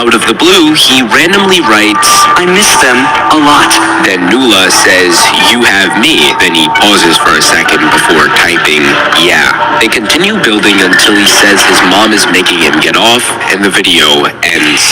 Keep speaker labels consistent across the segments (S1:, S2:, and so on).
S1: out of the blue, he randomly writes,
S2: I miss them a lot.
S1: Then Nula says, you have me. Then he pauses for a second before typing, yeah. They continue building until he says his mom is making him get off, and the video ends.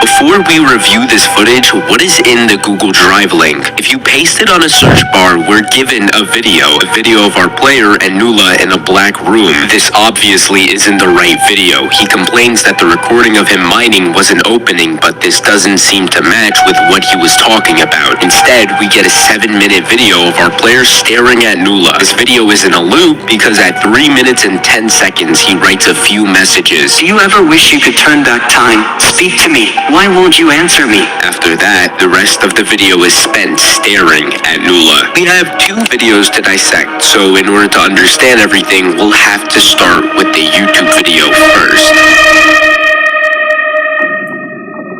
S1: Before we review this footage, what is in the Google Drive link? If you paste it on a search bar, we're given a video of our player and Nula in a black room. This obviously isn't the right video. He complains that the recording of him mining was an opening, but this doesn't seem to match with what he was talking about. Instead, we get a 7-minute video of our player staring at Nula. This video is in a loop because at 3 minutes and 10 seconds, he writes a few messages.
S2: Do you ever wish you could turn back time? Speak to me. Why won't you answer me?
S1: After that, the rest of the video is spent staring at Nula. We have 2 videos to dissect, so in order to understand everything, we'll have to start with the YouTube video first.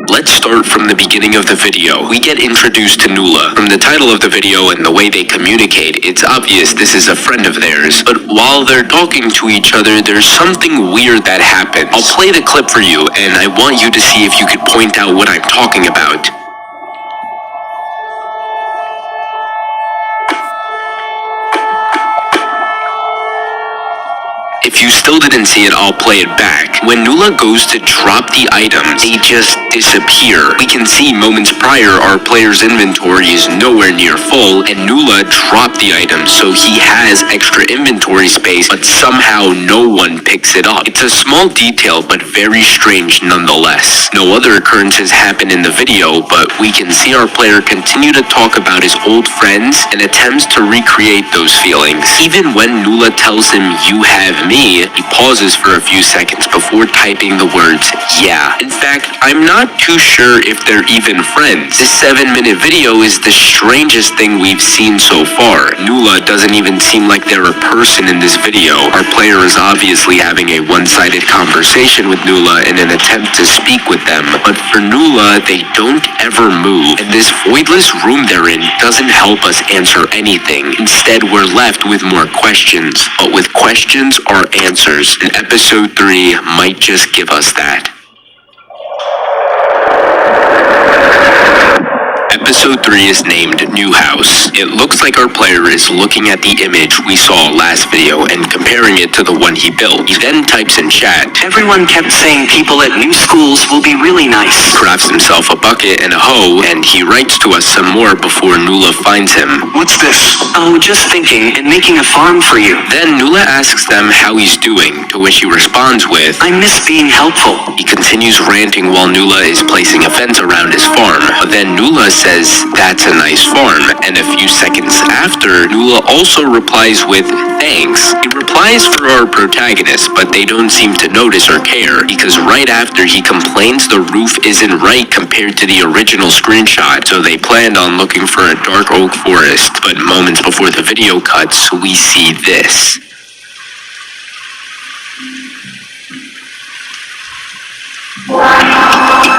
S1: Let's start from the beginning of the video. We get introduced to Nula. From the title of the video and the way they communicate, it's obvious this is a friend of theirs. But while they're talking to each other, there's something weird that happens. I'll play the clip for you, and I want you to see if you could point out what I'm talking about. If you still didn't see it, I'll play it back. When Nula goes to drop the items, they just disappear. We can see moments prior our player's inventory is nowhere near full, and Nula dropped the items, so he has extra inventory space, but somehow no one picks it up. It's a small detail, but very strange nonetheless. No other occurrences happen in the video, but we can see our player continue to talk about his old friends and attempts to recreate those feelings. Even when Nula tells him, you have me, he pauses for a few seconds before typing the words, yeah. In fact, I'm not too sure if they're even friends. This 7-minute video is the strangest thing we've seen so far. Nula doesn't even seem like they're a person in this video. Our player is obviously having a one-sided conversation with Nula in an attempt to speak with them, but for Nula, they don't ever move, and this voidless room they're in doesn't help us answer anything. Instead, we're left with more questions, but with questions are answers, and episode 3 might just give us that. Episode 3 is named New House. It looks like our player is looking at the image we saw last video and comparing it to the one he built. He then types in chat,
S2: everyone kept saying people at new schools will be really nice.
S1: Crafts himself a bucket and a hoe, and he writes to us some more before Nula finds him.
S2: What's this? Oh, just thinking and making a farm for you.
S1: Then Nula asks them how he's doing, to which he responds with,
S2: I miss being helpful.
S1: He continues ranting while Nula is placing a fence around his farm, but then Nula says, that's a nice farm, and a few seconds after, Nula also replies with, thanks. He replies for our protagonist, but they don't seem to notice or care, because right after he complains the roof isn't right compared to the original screenshot, so they planned on looking for a dark oak forest, but moments before the video cuts, we see this.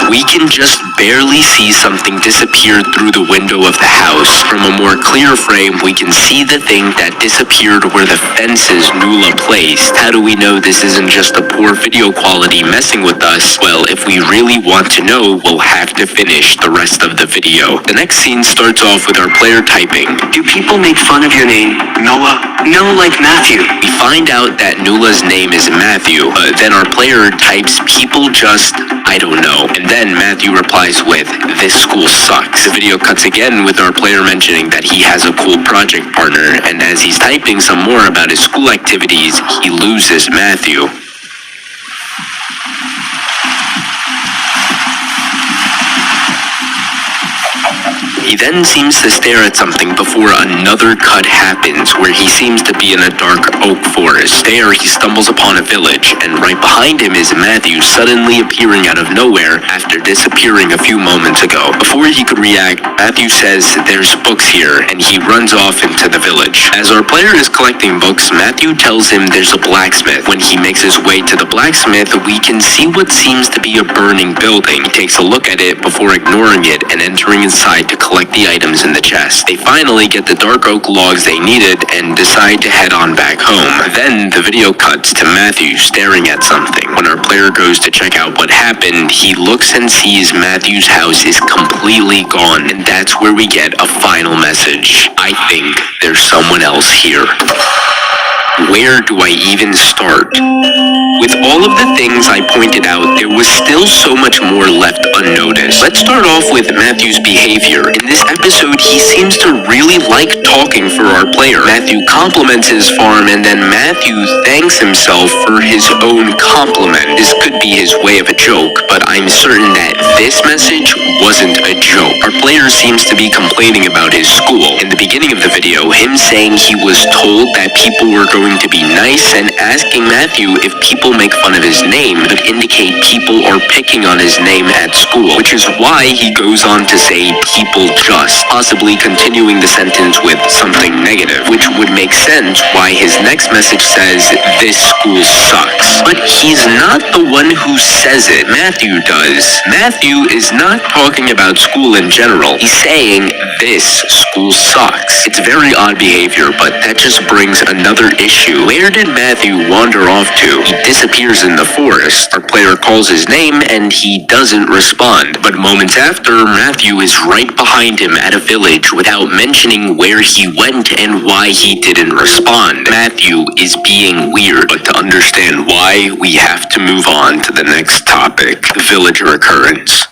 S1: We can just barely see something disappear through the window of the house. From a more clear frame, we can see the thing that disappeared where the fences Nula placed. How do we know this isn't just a poor video quality messing with us? Well, if we really want to know, we'll have to finish the rest of the video. The next scene starts off with our player typing,
S2: do people make fun of your name, Noah? No, like Matthew.
S1: We find out that Nula's name is Matthew, but then our player types people just, I don't know. And then Matthew replies with, this school sucks. The video cuts again with our player mentioning that he has a cool project partner, and as he's typing some more about his school activities, he loses Matthew. He then seems to stare at something before another cut happens where he seems to be in a dark oak forest. There, he stumbles upon a village, and right behind him is Matthew suddenly appearing out of nowhere after disappearing a few moments ago. Before he could react, Matthew says there's books here, and he runs off into the village. As our player is collecting books, Matthew tells him there's a blacksmith. When he makes his way to the blacksmith, we can see what seems to be a burning building. He takes a look at it before ignoring it and entering inside to collect collect the items in the chest. They finally get the dark oak logs they needed and decide to head on back home. Then the video cuts to Matthew staring at something. When our player goes to check out what happened, he looks and sees Matthew's house is completely gone, and that's where we get a final message. I think there's someone else here. Where do I even start? With all of the things I pointed out, there was still so much more left unnoticed. Let's start off with Matthew's behavior. In this episode, he seems to really like talking for our player. Matthew compliments his farm, and then Matthew thanks himself for his own compliment. This could be his way of a joke, but I'm certain that this message wasn't a joke. Our player seems to be complaining about his school. In the beginning of the video, him saying he was told that people were going to be nice and asking Matthew if people make fun of his name would indicate people are picking on his name at school, which is why he goes on to say people just, possibly continuing the sentence with something negative, which would make sense why his next message says this school sucks. But he's not the one who says it. Matthew does. Matthew is not talking about school in general. He's saying this school sucks. It's very odd behavior, but that just brings another issue. Where did Matthew wander off to? He disappears in the forest. Our player calls his name and he doesn't respond. But moments after, Matthew is right behind him at a village without mentioning where he went and why he didn't respond. Matthew is being weird, but to understand why, we have to move on to the next topic, the villager occurrence.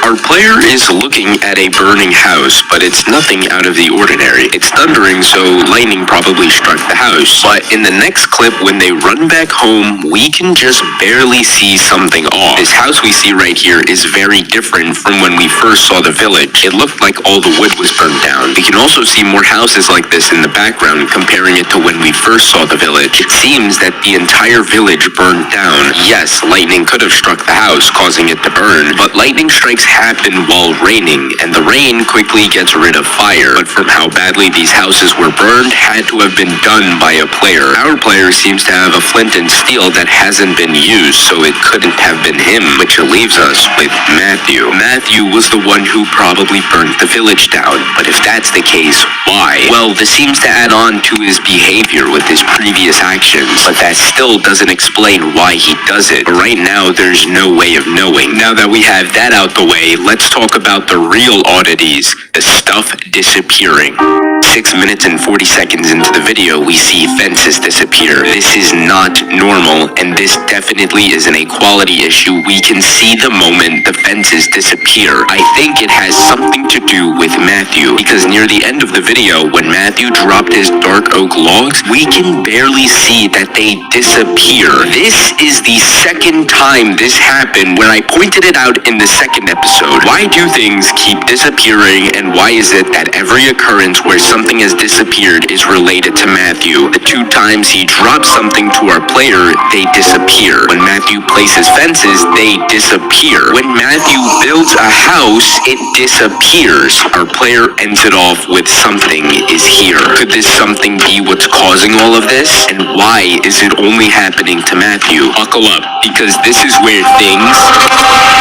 S1: Our player is looking at a burning house, but it's nothing out of the ordinary. It's thundering, so lightning probably struck the house. But in the next clip, when they run back home, we can just barely see something off. This house we see right here is very different from when we first saw the village. It looked like all the wood was burned down. We can also see more houses like this in the background, comparing it to when we first saw the village. It seems that the entire village burned down. Yes, lightning could have struck the house, causing it to burn, but lightning strikes happen while raining, and the rain quickly gets rid of fire. But from how badly these houses were burned, had to have been done by a player. Our player seems to have a flint and steel that hasn't been used, so it couldn't have been him, which leaves us with Matthew. Matthew was the one who probably burnt the village down, but if that's the case, why? Well, this seems to add on to his behavior with his previous actions, but that still doesn't explain why he does it. But right now, there's no way of knowing. Now that we have that out the way, let's talk about the real oddities, the stuff disappearing. 6 minutes and 40 seconds into the video, we see fences disappear. This is not normal, and this definitely is an equality issue. We can see the moment the fences disappear. I think it has something to do with Matthew, because near the end of the video, when Matthew dropped his dark oak logs, we can barely see that they disappear. This is the second time this happened when I pointed it out in the second episode. Why do things keep disappearing, and why is it that every occurrence where something has disappeared is related to Matthew? The 2 times he drops something to our player, they disappear. When Matthew places fences, they disappear. When Matthew builds a house, it disappears. Our player ends it off with something is here. Could this something be what's causing all of this? And why is it only happening to Matthew? Buckle up, because this is where things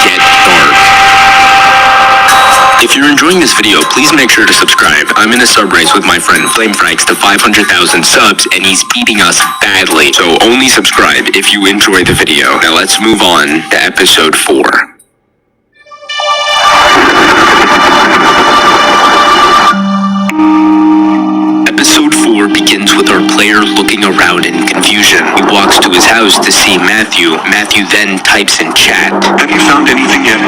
S1: get dark. If you're enjoying this video, please make sure to subscribe. I'm in a sub race with my friend Flame Franks to 500,000 subs, and he's beating us badly. So only subscribe if you enjoy the video. Now let's move on to episode 4. Episode 4 begins with our player looking around in confusion. He walks to his house to see Matthew. Matthew then types in chat.
S2: Have you found anything yet?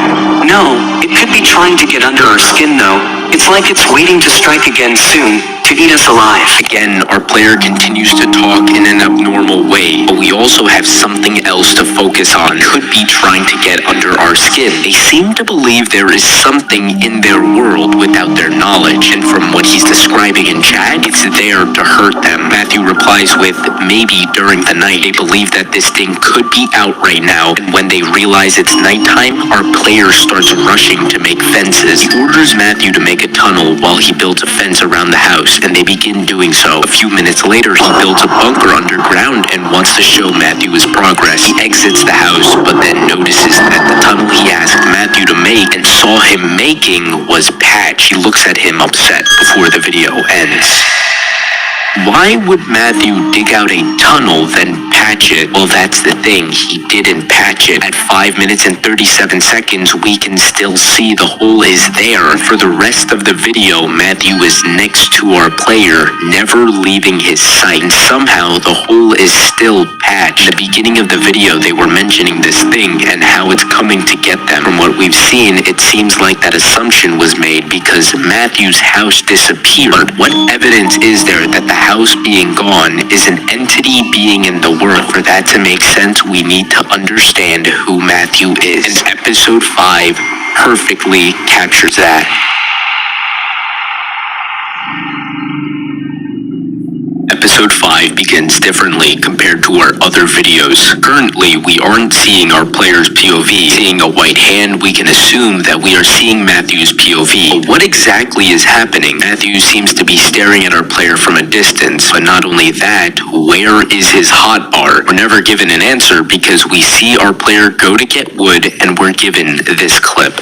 S2: No, it could be trying to get under our skin though. It's like it's waiting to strike again soon, to eat us alive.
S1: Again, our player continues to talk in an abnormal way, but we also have something else to focus on. It could be trying to get under our skin. They seem to believe there is something in their world without their knowledge, and from what he's describing in chat, it's there to hurt them. Matthew replies with, maybe during the night. They believe that this thing could be out right now, and when they realize it's nighttime, our player starts rushing to make fences. He orders Matthew to make a tunnel while he builds a fence around the house, and they begin doing so. A few minutes later, he builds a bunker underground and wants to show Matthew his progress. He exits the house, but then notices that the tunnel he asked Matthew to make and saw him making was patched. He looks at him upset before the video ends. Why would Matthew dig out a tunnel, then patch it? Well, that's the thing. He didn't patch it. At 5 minutes and 37 seconds, we can still see the hole is there. For the rest of the video, Matthew is next to our player, never leaving his sight. And somehow, the hole is still patched. At the beginning of the video, they were mentioning this thing and how it's coming to get them. From what we've seen, it seems like that assumption was made because Matthew's house disappeared. But what evidence is there that the house being gone is an entity being in the world? For that to make sense, we need to understand who Matthew is. And episode 5 perfectly captures that. Episode 5 begins differently compared to our other videos. Currently, we aren't seeing our player's POV. Seeing a white hand, we can assume that we are seeing Matthew's POV. But what exactly is happening? Matthew seems to be staring at our player from a distance. But not only that, where is his hotbar? We're never given an answer because we see our player go to get wood and we're given this clip.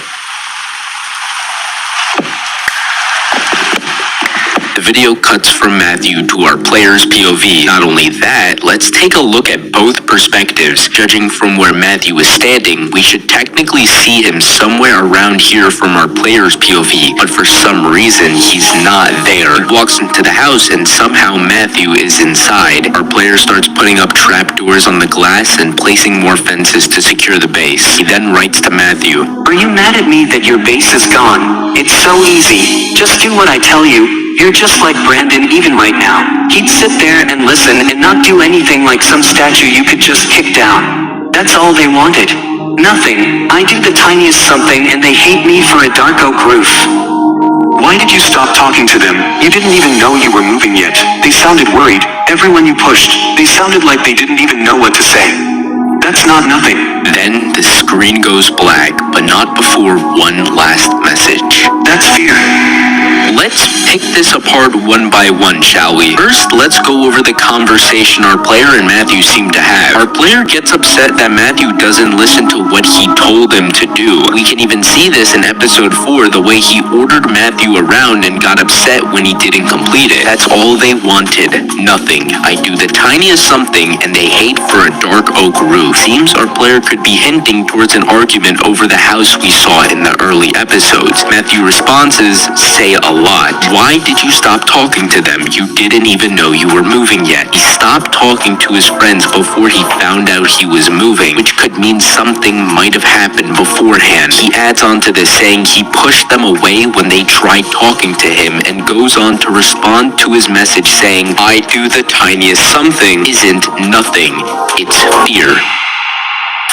S1: The video cuts from Matthew to our player's POV. Not only that, let's take a look at both perspectives. Judging from where Matthew is standing, we should technically see him somewhere around here from our player's POV, but for some reason, he's not there. He walks into the house and somehow Matthew is inside. Our player starts putting up trapdoors on the glass and placing more fences to secure the base. He then writes to Matthew,
S2: Are you mad at me that your base is gone? It's so easy. Just do what I tell you. You're just like Brandon even right now. He'd sit there and listen and not do anything like some statue you could just kick down. That's all they wanted. Nothing. I do the tiniest something and they hate me for a dark oak roof. Why did you stop talking to them? You didn't even know you were moving yet. They sounded worried. Everyone you pushed, they sounded like they didn't even know what to say. That's not nothing.
S1: Then the screen goes black, but not before one last message.
S2: That's fear.
S1: Let's pick this apart one by one, shall we? First, let's go over the conversation our player and Matthew seem to have. Our player gets upset that Matthew doesn't listen to what he told him to do. We can even see this in episode 4, the way he ordered Matthew around and got upset when he didn't complete it. That's all they wanted. Nothing. I do the tiniest something and they hate for a dark oak roof. Seems our player could be hinting towards an argument over the house we saw in the early episodes. Matthew responses say a lot. Why did you stop talking to them? You didn't even know you were moving yet. He stopped talking to his friends before he found out he was moving, which could mean something might have happened beforehand. He adds on to this saying he pushed them away when they tried talking to him and goes on to respond to his message saying, I do the tiniest something isn't nothing. It's fear.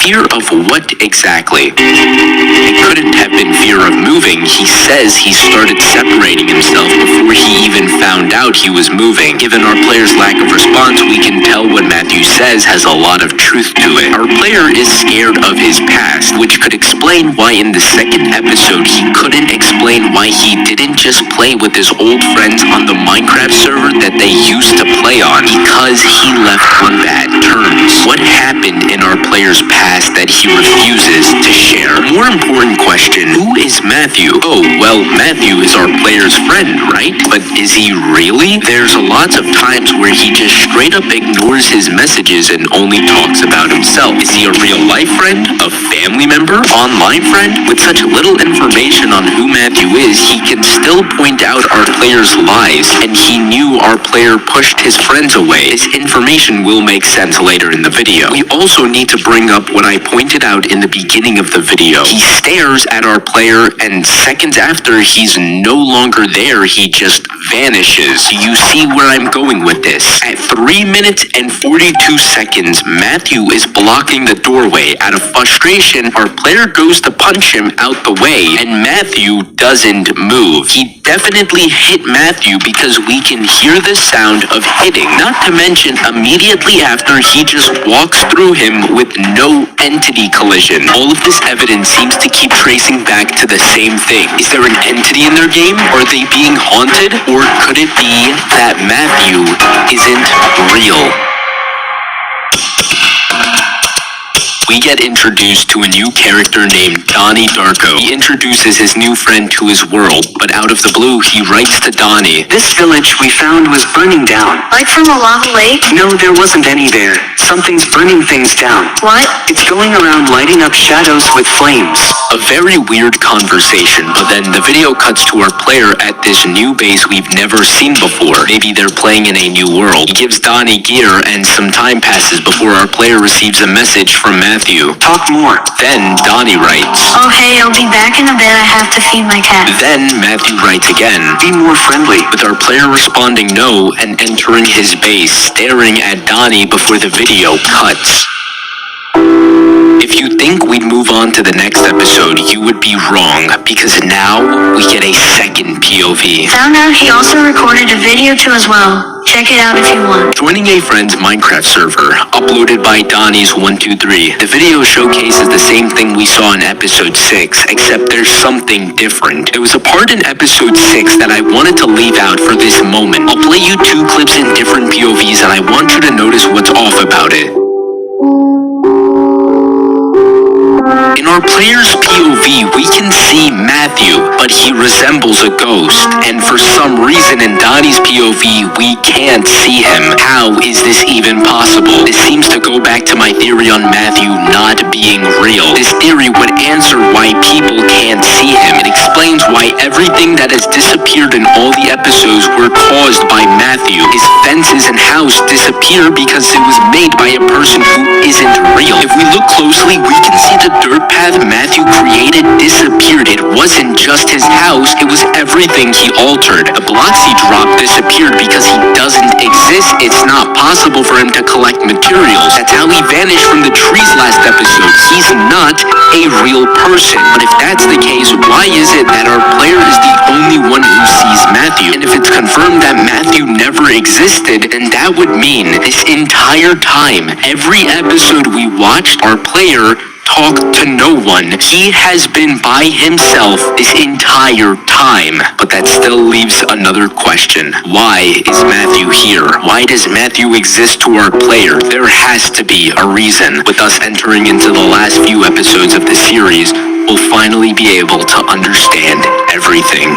S1: Fear of what exactly? It couldn't have been fear of moving. He says he started separating himself before he even found out he was moving. Given our player's lack of response, we can tell what Matthew says has a lot of truth to it. Our player is scared of his past, which could explain why in the second episode he couldn't explain why he didn't just play with his old friends on the Minecraft server that they used to play on, because he left on bad terms. What happened in our player's past that he refuses to share? A more important question, who is Matthew? Oh, well, Matthew is our player's friend, right? But is he really? There's lots of times where he just straight up ignores his messages and only talks about himself. Is he a real life friend? A family member? Online friend? With such little information on who Matthew is, he can still point out our player's lies, and he knew our player pushed his friends away. This information will make sense later in the video. We also need to bring up what I pointed out in the beginning of the video. He stares at our player, and seconds after he's no longer there, he just vanishes. Do you see where I'm going with this? At 3 minutes and 42 seconds, Matthew is blocking the doorway. Out of frustration, our player goes to punch him out the way, and Matthew doesn't move. He definitely hit Matthew because we can hear the sound of hitting. Not to mention, immediately after, he just walks through him with no entity collision. All of this evidence seems to keep tracing back to the same thing. Is there an entity in their game? Are they being haunted? Or could it be that Matthew isn't real? We get introduced to a new character named Donnie Darko. He introduces his new friend to his world, but out of the blue, he writes to Donnie,
S2: This village we found was burning down.
S3: Like from a lava lake?
S2: No, there wasn't any there. Something's burning things down.
S3: What?
S2: It's going around lighting up shadows with flames.
S1: A very weird conversation, but then the video cuts to our player at this new base we've never seen before. Maybe they're playing in a new world. He gives Donnie gear, and some time passes before our player receives a message from Matthew.
S2: Talk more.
S1: Then Donnie writes,
S3: Oh hey, I'll be back in a bit, I have to feed my cat.
S1: Then Matthew writes again,
S2: Be more friendly.
S1: with our player responding no and entering his base, staring at Donnie before the video cuts. If you think we'd move on to the next episode, you would be wrong, because now we get a second POV.
S3: Found out he also recorded a video too as well. Check it out if you want.
S1: Joining a friend's Minecraft server, uploaded by Donnie's123, the video showcases the same thing we saw in episode 6, except there's something different. There was a part in episode 6 that I wanted to leave out for this moment. I'll play you 2 clips in different POVs and I want you to notice what's off about it. In our player's POV, we can see Matthew, but he resembles a ghost. And for some reason in Donnie's POV, we can't see him. How is this even possible? This seems to go back to my theory on Matthew not being real. This theory would answer why people can't see him. It explains why everything that has disappeared in all the episodes were caused by Matthew. His fences and house disappear because it was made by a person who isn't real. If we look closely, we can see the dirt path Matthew created disappeared. It wasn't just his house, it was everything he altered. The blocks he dropped disappeared because he doesn't exist. It's not possible for him to collect materials. That's how he vanished from the trees last episode. He's not a real person. But if that's the case, why is it that our player is the only one who sees Matthew? And if it's confirmed that Matthew never existed, then that would mean this entire time, every episode we watched, our player talked to no one. He has been by himself this entire time. But that still leaves another question. Why is Matthew here? Why does Matthew exist to our player? There has to be a reason. With us entering into the last few episodes of the series, we'll finally be able to understand everything.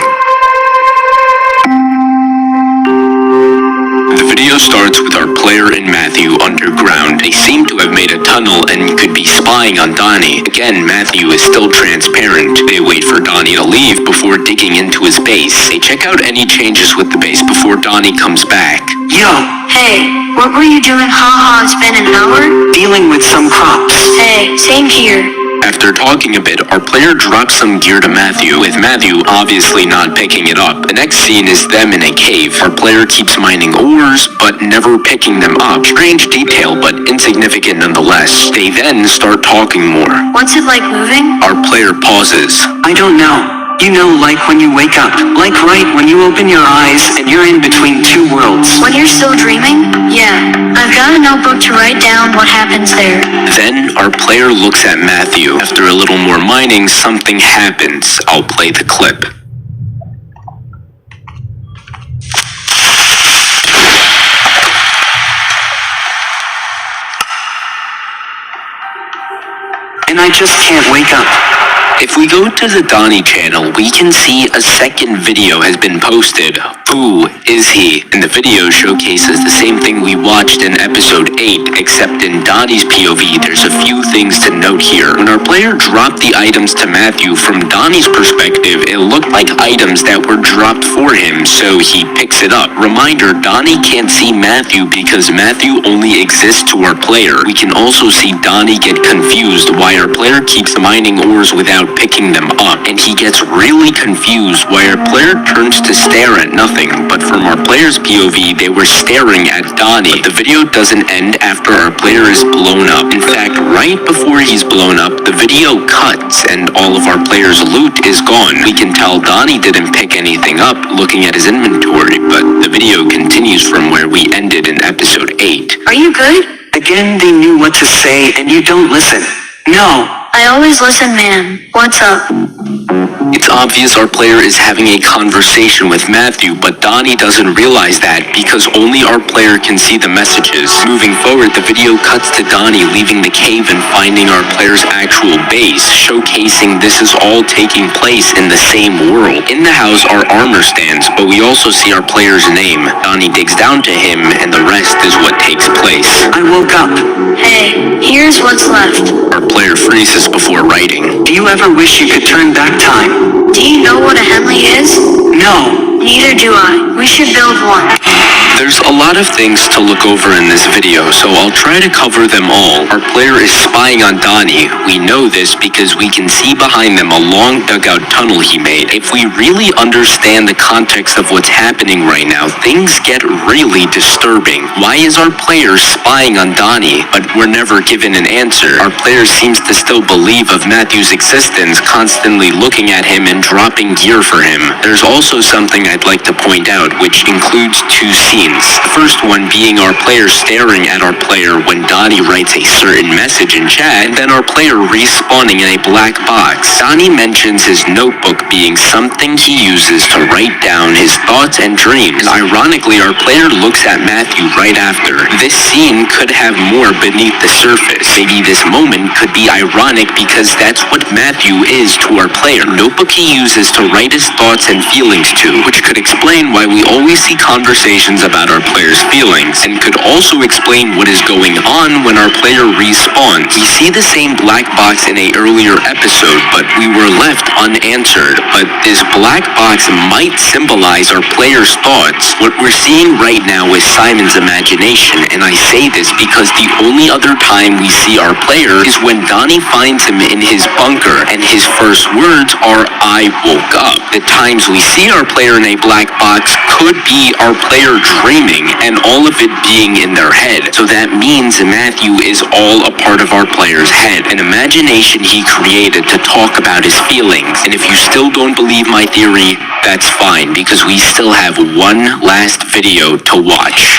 S1: The video starts with our player and Matthew underground. They seem to have made a tunnel and could be spying on Donnie. Again, Matthew is still transparent. They wait for Donnie to leave before digging into his base. They check out any changes with the base before Donnie comes back.
S2: Yo,
S3: Hey, what were you doing? Haha, it's been an hour?
S2: dealing with some crops.
S3: Hey, same here.
S1: After talking a bit, our player drops some gear to Matthew, with Matthew obviously not picking it up. The next scene is them in a cave. Our player keeps mining ores, but never picking them up. Strange detail, but insignificant nonetheless. They then start talking more.
S3: What's it like moving?
S1: Our player pauses.
S2: I don't know. You know, like when you wake up. Like right when you open your eyes and you're in between two worlds.
S3: When you're still dreaming? Yeah, I've got a notebook to write down what happens there.
S1: Then our player looks at Matthew. After a little more mining, something happens. I'll play the clip.
S2: And I just can't wake up.
S1: If we go to the Donnie channel, we can see a second video has been posted. Who is he? And the video showcases the same thing we watched in episode 8, Except in Donnie's POV, there's a few things to note here. When our player dropped the items to Matthew, from Donnie's perspective, it looked like items that were dropped for him, so he picks it up. Reminder, Donnie can't see Matthew because Matthew only exists to our player. We can also see Donnie get confused why our player keeps mining ores without picking them up, and he gets really confused why our player turns to stare at nothing, but from our player's POV, they were staring at Donnie. But the video doesn't end after our player is blown up. In fact, right before he's blown up, the video cuts and all of our player's loot is gone. We can tell Donnie didn't pick anything up looking at his inventory, but the video continues from where we ended in episode 8.
S3: Are you good?
S2: Again, they knew what to say and you don't listen. No.
S3: I always listen, man. What's up?
S1: It's obvious our player is having a conversation with Matthew, but Donnie doesn't realize that because only our player can see the messages. Moving forward, the video cuts to Donnie leaving the cave and finding our player's actual base, showcasing this is all taking place in the same world. In the house are armor stands, but we also see our player's name. Donnie digs down to him, and the rest is what takes place.
S2: I woke up.
S3: Hey, here's what's left.
S1: Our player freezes before writing.
S2: Do you ever wish you could turn back time?
S3: Do you know what a Henley is?
S2: No.
S3: Neither do I. We should build one.
S1: There's a lot of things to look over in this video, so I'll try to cover them all. Our player is spying on Donnie. We know this because we can see behind them a long dugout tunnel he made. If we really understand the context of what's happening right now, things get really disturbing. Why is our player spying on Donnie, but we're never given an answer? Our player seems to still believe of Matthew's existence, constantly looking at him and dropping gear for him. There's also something I'd like to point out, which includes two scenes. The first one being our player staring at our player when Donnie writes a certain message in chat, and then our player respawning in a black box. Donnie mentions his notebook being something he uses to write down his thoughts and dreams. And ironically, our player looks at Matthew right after. This scene could have more beneath the surface. Maybe this moment could be ironic because that's what Matthew is to our player. The notebook he uses to write his thoughts and feelings to, which could explain why we always see conversations about our player's feelings, and could also explain what is going on when our player respawns. We see the same black box in an earlier episode, but we were left unanswered. But this black box might symbolize our player's thoughts. What we're seeing right now is Simon's imagination, and I say this because the only other time we see our player is when Donnie finds him in his bunker, and his first words are, "I woke up." The times we see our player in a black box could be our player dreaming, and all of it being in their head. So that means Matthew is all a part of our player's head, an imagination he created to talk about his feelings. And if you still don't believe my theory, that's fine, because we still have one last video to watch.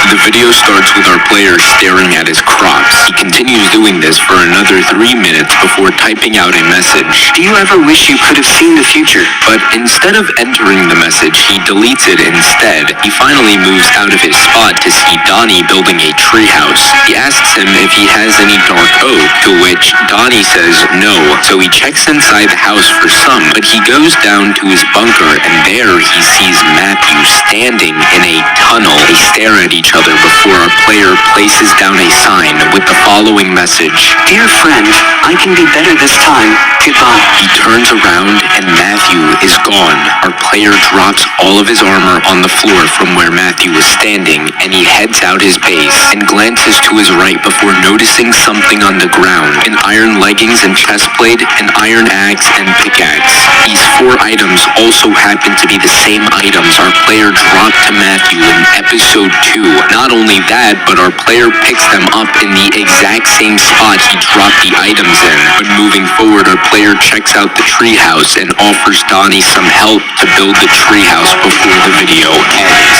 S1: The video starts with our player staring at his crops. He continues doing this for another 3 minutes before typing out a message.
S2: Do you ever wish you could have seen the future?
S1: But instead of entering the message, he deletes it instead. He finally moves out of his spot to see Donnie building a treehouse. He asks him if he has any dark oak, to which Donnie says no, so he checks inside the house for some, but he goes down to his bunker, and there he sees Matthew standing in a tunnel. They stare at each other before our player places down a sign with the following message:
S2: Dear friend, I can be better this time. Goodbye.
S1: He turns around and Matthew is gone. Our player drops all of his armor on the floor from where Matthew was standing, and he heads out his base and glances to his right before noticing something on the ground: an iron leggings and chest plate, an iron axe and pickaxe. These 4 items also happen to be the same items our player dropped to Matthew in episode 2. Not only that, but our player picks them up in the exact same spot he dropped the items in. But moving forward, our player checks out the treehouse and offers Donnie some help to build the treehouse before the video ends.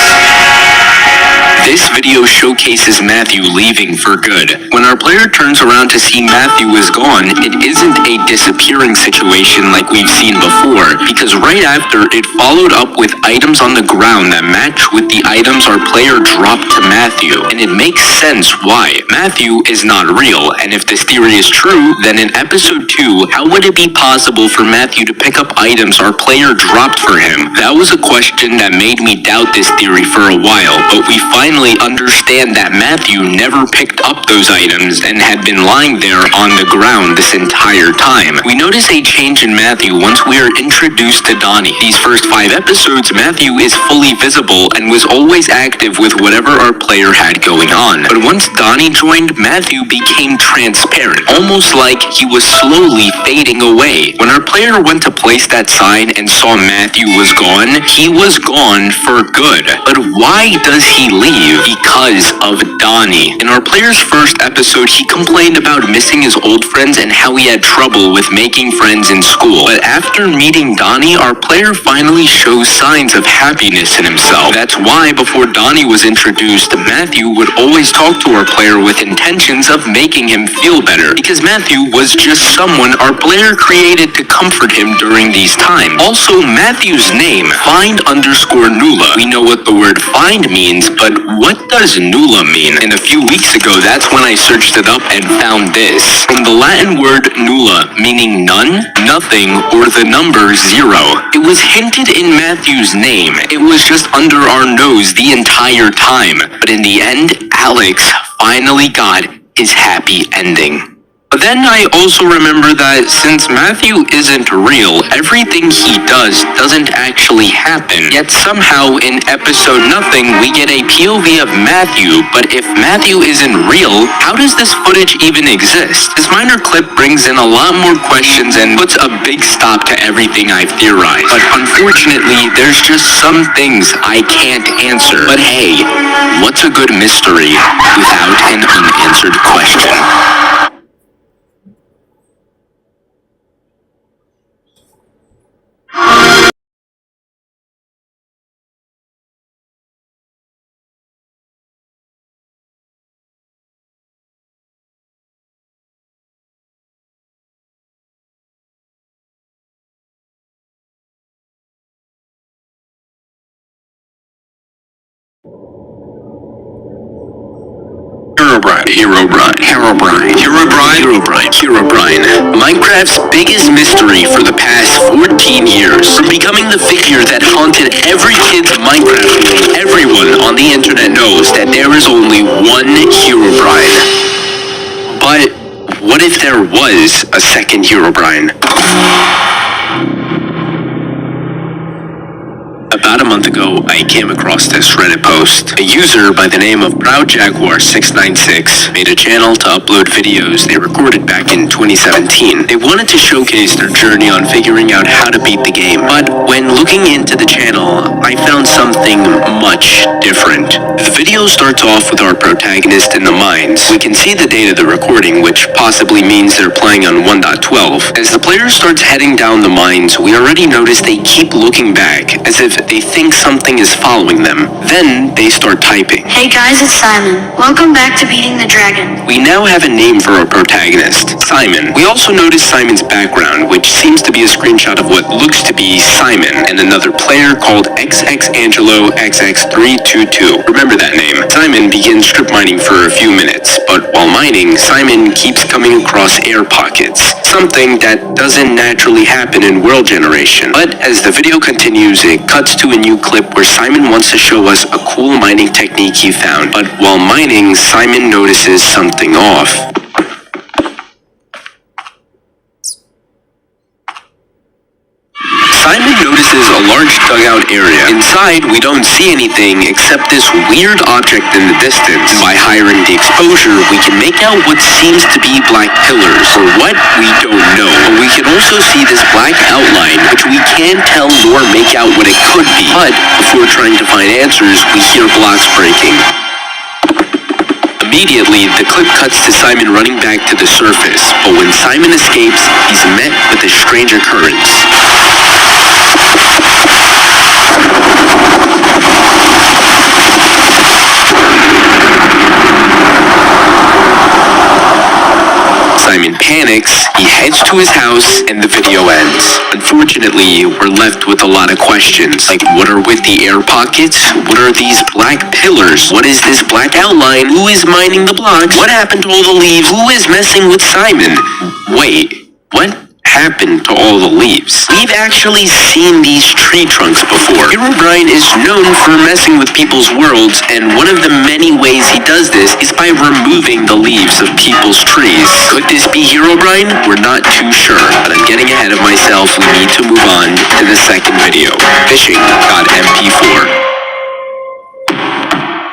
S1: This video showcases Matthew leaving for good. When our player turns around to see Matthew is gone, it isn't a disappearing situation like we've seen before, because right after, it followed up with items on the ground that match with the items our player dropped to Matthew. And it makes sense why. Matthew is not real, and if this theory is true, then in episode 2, how would it be possible for Matthew to pick up items our player dropped for him? That was a question that made me doubt this theory for a while, but we finally finally understand that Matthew never picked up those items and had been lying there on the ground this entire time. We notice a change in Matthew once we are introduced to Donnie. These first 5 episodes, Matthew is fully visible and was always active with whatever our player had going on. But once Donnie joined, Matthew became transparent, almost like he was slowly fading away. When our player went to place that sign and saw Matthew was gone, he was gone for good. But why does he leave? Because of Donnie. In our player's first episode, he complained about missing his old friends and how he had trouble with making friends in school. But after meeting Donnie, our player finally shows signs of happiness in himself. That's why before Donnie was introduced, Matthew would always talk to our player with intentions of making him feel better, because Matthew was just someone our player created to comfort him during these times. Also, Matthew's name, find_Nula. We know what the word find means, but what does Nula mean? And a few weeks ago, that's when I searched it up and found this. From the Latin word Nula, meaning none, nothing, or the number 0. It was hinted in Matthew's name. It was just under our nose the entire time. But in the end, Alex finally got his happy ending. But then I also remember that since Matthew isn't real, everything he does doesn't actually happen. Yet somehow in episode nothing, we get a POV of Matthew, but if Matthew isn't real, how does this footage even exist? This minor clip brings in a lot more questions and puts a big stop to everything I've theorized. But unfortunately, there's just some things I can't answer. But hey, what's a good mystery without an unanswered question? Herobrine. Minecraft's biggest mystery for the past 14 years. From becoming the figure that haunted every kid's Minecraft world, everyone on the internet knows that there is only one Herobrine. But what if there was a second Herobrine? About a month ago, I came across this Reddit post. A user by the name of ProudJaguar696 made a channel to upload videos they recorded back in 2017. They wanted to showcase their journey on figuring out how to beat the game. But when looking into the channel, I found something much different. The video starts off with our protagonist in the mines. We can see the date of the recording, which possibly means they're playing on 1.12. As the player starts heading down the mines, we already notice they keep looking back, as if they think something is following them. Then they start typing.
S3: Hey guys, it's Simon. Welcome back to Beating the Dragon.
S1: We now have a name for our protagonist, Simon. We also notice Simon's background, which seems to be a screenshot of what looks to be Simon and another player called XXAngeloXX322. Remember that name. Simon begins strip mining for a few minutes, but while mining, Simon keeps coming across air pockets, something that doesn't naturally happen in world generation. But as the video continues, it cuts to a new clip where Simon wants to show us a cool mining technique he found. But while mining, Simon notices something off. Simon notices a large dugout area. Inside, we don't see anything except this weird object in the distance. By hiring the exposure, we can make out what seems to be black pillars. For what, we don't know. But we can also see this black outline, which we can't tell nor make out what it could be. But before trying to find answers, we hear blocks breaking. Immediately, the clip cuts to Simon running back to the surface, but when Simon escapes, he's met with a strange occurrence. Simon panics, he heads to his house, and the video ends. Unfortunately, we're left with a lot of questions, like what are with the air pockets? What are these black pillars? What is this black outline? Who is mining the blocks? What happened to all the leaves? Who is messing with Simon? Wait, what happened to all the leaves? We've actually seen these tree trunks before. Herobrine is known for messing with people's worlds, and one of the many ways he does this is by removing the leaves of people's trees. Could this be Herobrine? We're not too sure, but I'm getting ahead of myself. We need to move on to the second video. Fishing.mp4.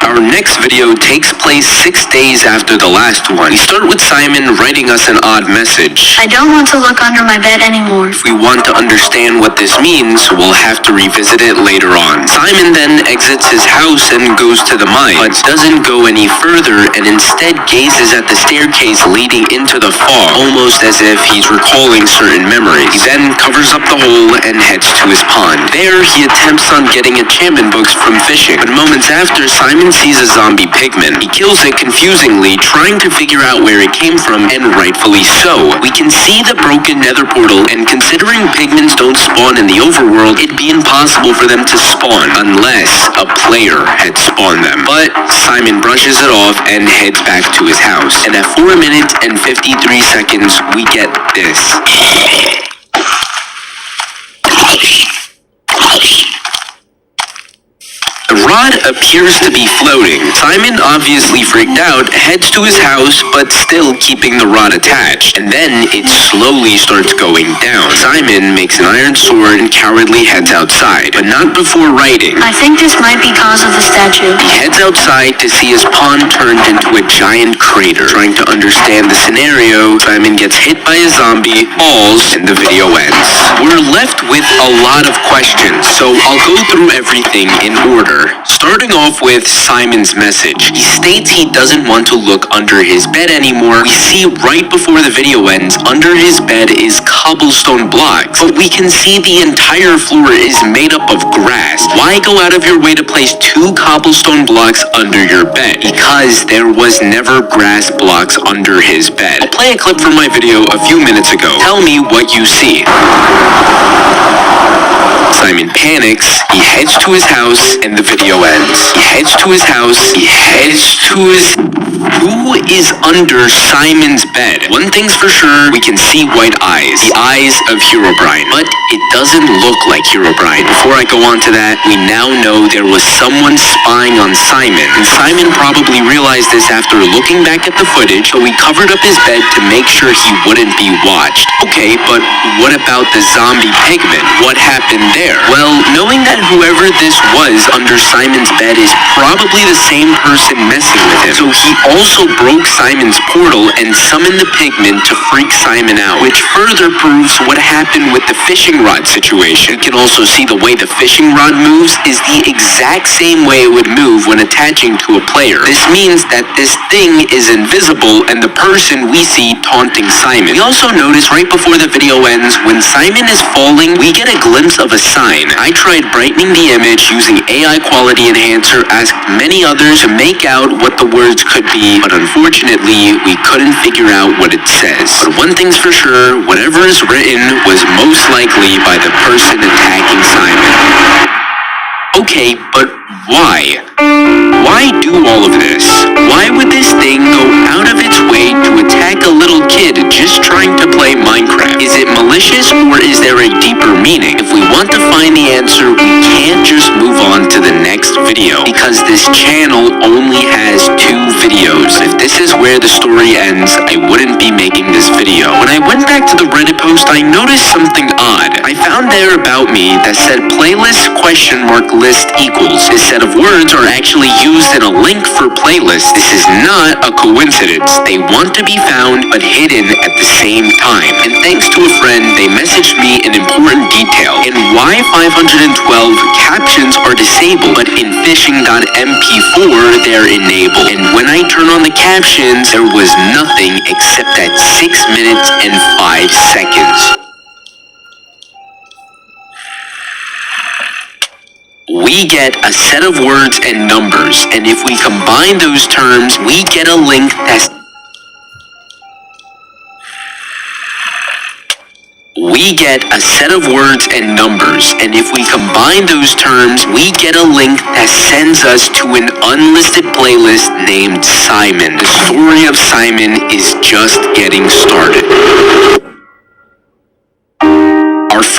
S1: Our next video takes place 6 days after the last one. We start with Simon writing us an odd message.
S3: I don't want to look under my bed anymore.
S1: If we want to understand what this means, we'll have to revisit it later on. Simon then exits his house and goes to the mine, but doesn't go any further and instead gazes at the staircase leading into the fog, almost as if he's recalling certain memories. He then covers up the hole and heads to his pond. There, he attempts on getting enchantment books from fishing, but moments after, Simon sees a zombie pigman. He kills it confusingly, trying to figure out where it came from, and rightfully so. We can see the broken nether portal, and considering pigmans don't spawn in the overworld, it'd be impossible for them to spawn unless a player had spawned them. But Simon brushes it off and heads back to his house. And at 4 minutes and 53 seconds, we get this. The rod appears to be floating. Simon, obviously freaked out, heads to his house, but still keeping the rod attached. And then it slowly starts going down. Simon makes an iron sword and cowardly heads outside, but not before writing.
S3: I think this might be cause of the statue.
S1: He heads outside to see his pond turned into a giant crater. Trying to understand the scenario, Simon gets hit by a zombie, falls, and the video ends. We're left with a lot of questions, so I'll go through everything in order. Starting off with Simon's message. He states he doesn't want to look under his bed anymore. We see right before the video ends, under his bed is cobblestone blocks, but we can see the entire floor is made up of grass. Why go out of your way to place 2 cobblestone blocks under your bed? Because there was never grass blocks under his bed. I'll play a clip from my video a few minutes ago. Tell me what you see. Simon panics, he heads to his house, and the video ends. He heads to his house, Who is under Simon's bed? One thing's for sure, we can see white eyes. The eyes of Herobrine. But it doesn't look like Herobrine. Before I go on to that, we now know there was someone spying on Simon. And Simon probably realized this after looking back at the footage, so he covered up his bed to make sure he wouldn't be watched. Okay, but what about the zombie pigman? What happened there? Well, knowing that whoever this was under Simon's bed is probably the same person messing with him, so he also broke Simon's portal and summoned the pigman to freak Simon out, which further proves what happened with the fishing rod situation. You can also see the way the fishing rod moves is the exact same way it would move when attaching to a player. This means that this thing is invisible and the person we see taunting Simon. We also notice right before the video ends, when Simon is falling, we get a glimpse of a sign. I tried brightening the image using AI quality enhancer, asked many others to make out what the words could be, but unfortunately, we couldn't figure out what it says. But one thing's for sure, whatever is written was most likely by the person attacking Simon. Okay, but why? Why do all of this? Why would this thing go out of its way to attack a little kid just trying to play Minecraft? Is it malicious or is there a deeper meaning? If we want to find the answer, we can't just move on to the next video because this channel only has 2 videos. If this is where the story ends, I wouldn't be making this video. When I went back to the Reddit post, I noticed something odd. I found there about me that said playlist ? List equals. This set of words are actually used in a link for playlists. This is not a coincidence. They want to be found but hidden at the same time. And thanks to a friend, they messaged me an important detail. In Y512, captions are disabled, but in fishing.mp4, they're enabled. And when I turn on the captions, there was nothing except that 6 minutes and 5 seconds. We get a set of words and numbers, and if we combine those terms, we get a link that's We get a set of words and numbers, and if we combine those terms, we get a link that sends us to an unlisted playlist named Simon. The story of Simon is just getting started.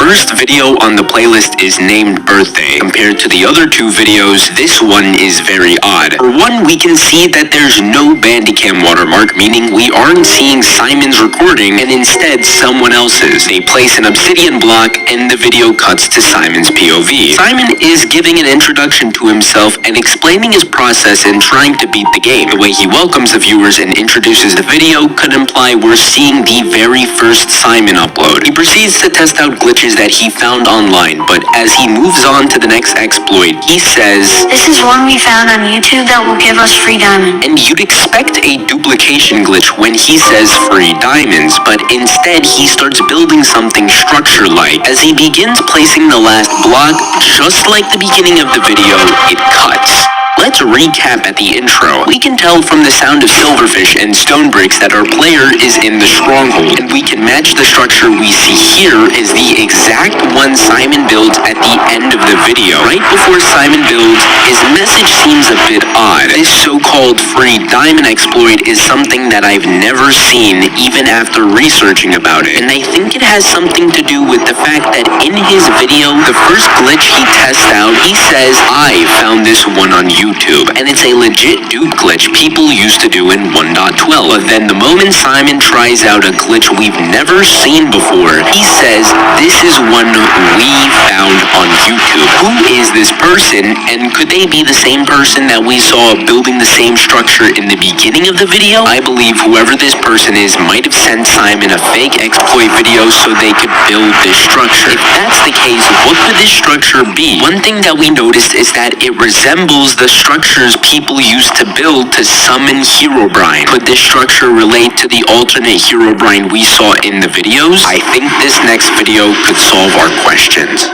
S1: first video on the playlist is named Birthday. Compared to the other two videos, this one is very odd. For one, we can see that there's no Bandicam watermark, meaning we aren't seeing Simon's recording and instead someone else's. They place an obsidian block and the video cuts to Simon's POV. Simon is giving an introduction to himself and explaining his process in trying to beat the game. The way he welcomes the viewers and introduces the video could imply we're seeing the very first Simon upload. He proceeds to test out glitches that he found online, but as he moves on to the next exploit, he says,
S3: This is one we found on YouTube that will give us free diamond.
S1: and you'd expect a duplication glitch when he says free diamonds, but instead he starts building something structure-like. As he begins placing the last block, just like the beginning of the video, it cuts. Let's recap at the intro. We can tell from the sound of silverfish and stone bricks that our player is in the stronghold, and we can match the structure we see here is the exact one Simon builds at the end of the video. Right before Simon builds, his message seems a bit odd. This so-called free diamond exploit is something that I've never seen even after researching about it, and I think it has something to do with the fact that in his video, the first glitch he tests out, he says, I found this one on YouTube, and it's a legit dupe glitch people used to do in 1.12. But then the moment Simon tries out a glitch we've never seen before, he says, this is one we found on YouTube. Who is this person, and could they be the same person that we saw building the same structure in the beginning of the video? I believe whoever this person is might have sent Simon a fake exploit video so they could build this structure. If that's the case, what could this structure be? One thing that we noticed is that it resembles the structures people used to build to summon Herobrine. Could this structure relate to the alternate Herobrine we saw in the videos? I think this next video could solve our questions.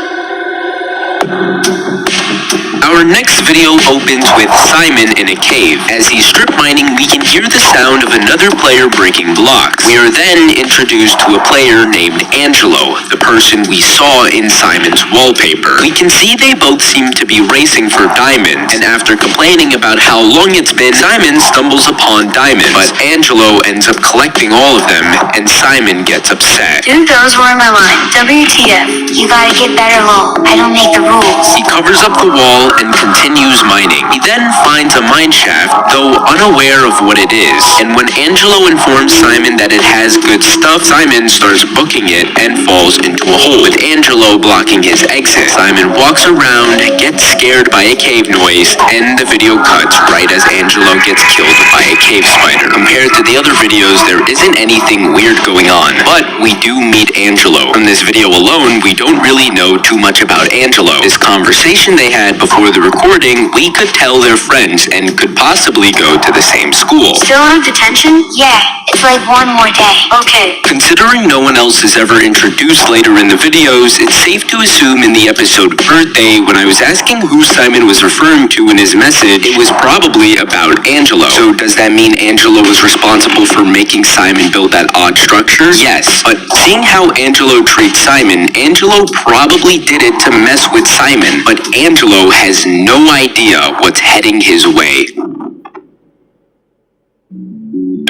S1: Our next video opens with Simon in a cave. As he's strip mining, we can hear the sound of another player breaking blocks. We are then introduced to a player named Angelo, the person we saw in Simon's wallpaper. We can see they both seem to be racing for diamonds, and after complaining about how long it's been, Simon stumbles upon diamonds, but Angelo ends up collecting all of them, and Simon gets upset.
S3: Dude, those were my line. WTF. You gotta get better, lol. I don't make the rules.
S1: He covers up the wall and continues mining. He then finds a mine shaft, though unaware of what it is. And when Angelo informs Simon that it has good stuff, Simon starts booking it and falls into a hole, with Angelo blocking his exit. Simon walks around, gets scared by a cave noise, and the video cuts right as Angelo gets killed by a cave spider. Compared to the other videos, there isn't anything weird going on, but we do meet Angelo. From this video alone, we don't really know too much about Angelo. This conversation they had before the recording, we could tell they're friends and could possibly go to the same school.
S3: Still on detention? Yeah, it's like one more day. Okay.
S1: Considering no one else is ever introduced later in the videos, it's safe to assume in the episode Birthday, when I was asking who Simon was referring to in his message, it was probably about Angelo. So does that mean Angelo was responsible for making Simon build that odd structure? Yes, but seeing how Angelo treats Simon, Angelo probably did it to mess with Simon, but Angelo has no idea what's heading his way.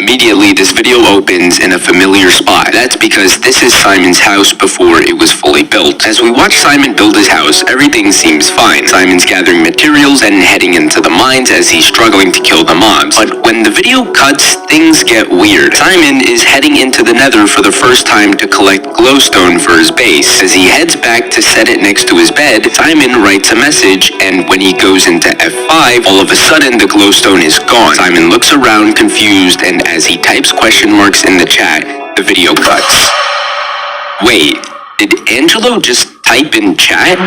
S1: Immediately, this video opens in a familiar spot. That's because this is Simon's house before it was fully built. As we watch Simon build his house, everything seems fine. Simon's gathering materials and heading into the mines as he's struggling to kill the mobs. But when the video cuts, things get weird. Simon is heading into the nether for the first time to collect glowstone for his base. As he heads back to set it next to his bed, Simon writes a message, and when he goes into F5, all of a sudden the glowstone is gone. Simon looks around confused, and as he types question marks in the chat, the video cuts. Wait, did Angelo just type in chat?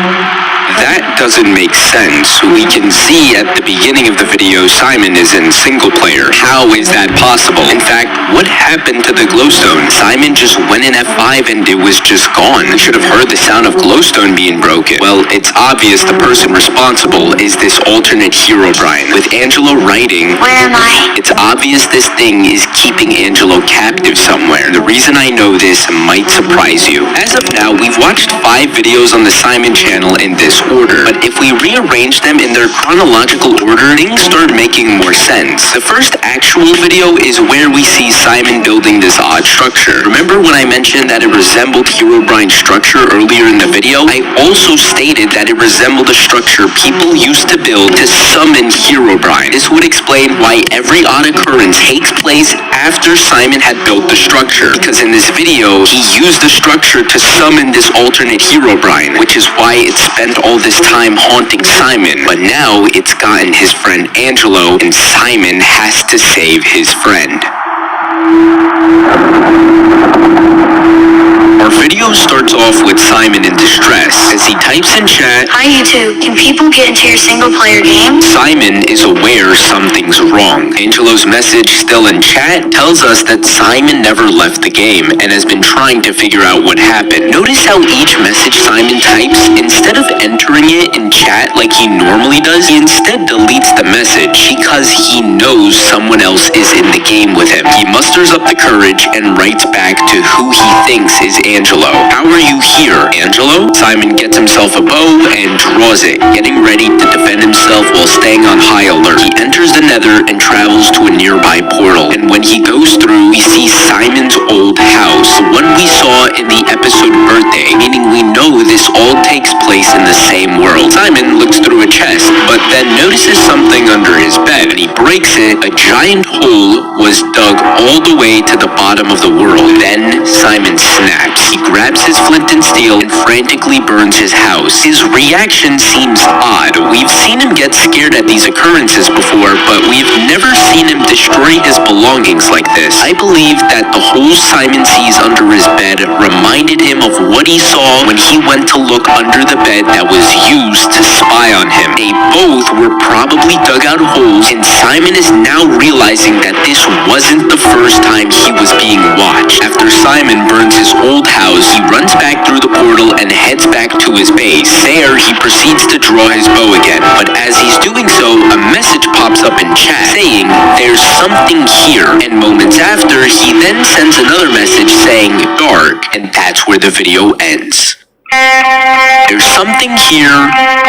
S1: That doesn't make sense. We can see at the beginning of the video Simon is in single player. How is that possible? In fact, what happened to the glowstone? Simon just went in F5 and it was just gone. We should have heard the sound of glowstone being broken. Well, it's obvious the person responsible is this alternate Herobrine. With Angelo writing,
S3: Where am I?
S1: it's obvious this thing is keeping Angelo captive somewhere. The reason I know this might surprise you. As of now, we've watched 5 videos videos on the Simon channel in this order, but if we rearrange them in their chronological order, things start making more sense. The first actual video is where we see Simon building this odd structure. Remember when I mentioned that it resembled Herobrine's structure earlier in the video? I also stated that it resembled a structure people used to build to summon Herobrine. This would explain why every odd occurrence takes place after Simon had built the structure, because in this video, he used the structure to summon this alternate Herobrine, which is why it spent all this time haunting Simon. But now it's gotten his friend Angelo, and Simon has to save his friend. Our video starts off with Simon in distress as he types in chat,
S3: Hi YouTube, can people get into your single player game?
S1: Simon is aware something's wrong. Angelo's message still in chat tells us that Simon never left the game and has been trying to figure out what happened. Notice how each message Simon types, instead of entering it in chat like he normally does, he instead deletes the message because he knows someone else is in the game with him. He musters up the courage and writes back to who he thinks is Angelo. How are you here, Angelo? Simon gets himself a bow and draws it, getting ready to defend himself while staying on high alert. He enters the Nether and travels to a nearby portal, and when he goes through, we see Simon's old house, the one we saw in the episode Birthday, meaning we know this all takes place in the same world. Simon looks through a chest, but then notices something under his bed. When he breaks it, a giant hole was dug all the way to the bottom of the world. Then Simon snaps. He grabs his flint and steel and frantically burns his house. His reaction seems odd. We've seen him get scared at these occurrences before, but we've never seen him destroy his belongings like this. I believe that the hole Simon sees under his bed reminded him of what he saw when he went to look under the bed that was used to spy on him. They both were probably dug out holes, and Simon is now realizing that this wasn't the first time he was being watched. After Simon burns his old house, he runs back through the portal and heads back to his base. There, he proceeds to draw his bow again, but as he's doing so, a message pops up in chat saying, there's something here, and moments after, he then sends another message saying, dark, and that's where the video ends. There's something here,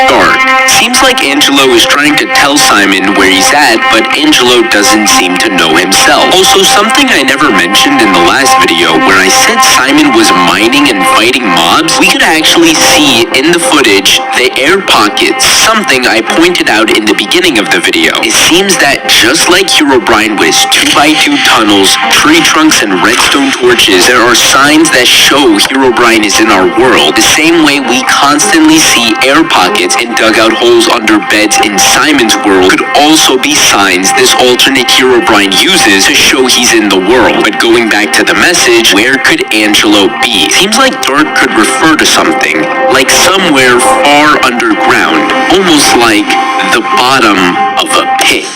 S1: dark. Seems like Angelo is trying to tell Simon where he's at, but Angelo doesn't seem to know himself. Also, something I never mentioned in the last video, where I said Simon was mining and fighting mobs, we could actually see in the footage the air pockets, something I pointed out in the beginning of the video. It seems that just like Herobrine with 2x2 tunnels, tree trunks, and redstone torches, there are signs that show Herobrine is in our world. The same way we constantly see air pockets and dugout holes under beds in Simon's world could also be signs this alternate Herobrine uses to show he's in the world. But going back to the message, where could Angelo be? Seems like dark could refer to something, like somewhere far underground, almost like the bottom of a pit.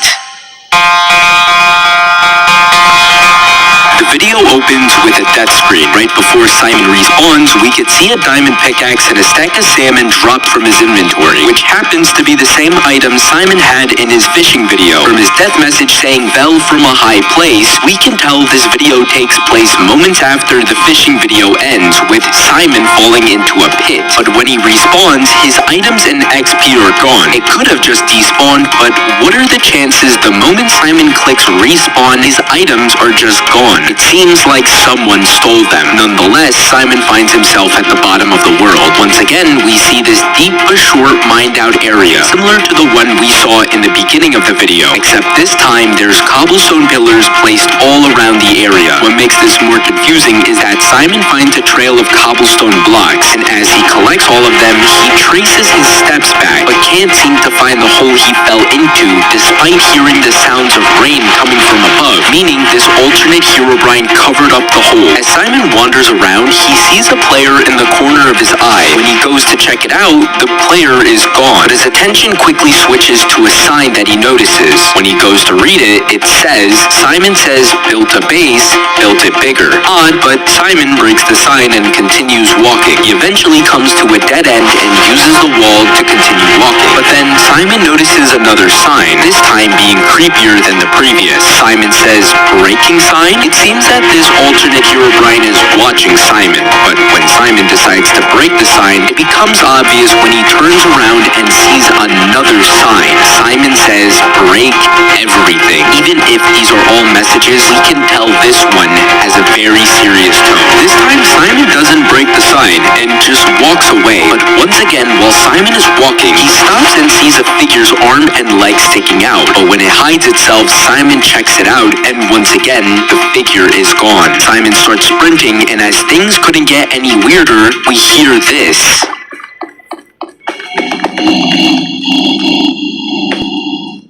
S1: The video opens with a death screen. Right before Simon respawns, we could see a diamond pickaxe and a stack of salmon dropped from his inventory, which happens to be the same item Simon had in his fishing video. From his death message saying fell from a high place, we can tell this video takes place moments after the fishing video ends, with Simon falling into a pit. But when he respawns, his items and XP are gone. It could have just despawned, but what are the chances the moment Simon clicks respawn, his items are just gone? It seems like someone stole them. Nonetheless, Simon finds himself at the bottom of the world. Once again, we see this deep but short mined out area, similar to the one we saw in the beginning of the video, except this time there's cobblestone pillars placed all around the area. What makes this more confusing is that Simon finds a trail of cobblestone blocks, and as he collects all of them, he traces his steps back, but can't seem to find the hole he fell into, despite hearing the sounds of rain coming from above, meaning this alternate Herobrine covered up the hole. As Simon wanders around, he sees a player in the corner of his eye. When he goes to check it out, the player is gone, but his attention quickly switches to a sign that he notices. When he goes to read it, it says, Simon says, built a base, built it bigger. Odd, but Simon breaks the sign and continues walking. He eventually comes to a dead end and uses the wall to continue walking. But then Simon notices another sign, this time being creepier than the previous. Simon says, breaking sign? It seems that this alternate Herobrine is watching Simon, but when Simon decides to break the sign, it becomes obvious when he turns around and sees another sign. Simon says, break everything. Even if these are all messages, we can tell this one has a very serious tone. This time, Simon doesn't break the sign and just walks away. But once again, while Simon is walking, he stops and sees a figure's arm and leg sticking out. But when it hides itself, Simon checks it out, and once again, the figure is gone. Simon starts sprinting, and as things couldn't get any weirder, we hear this.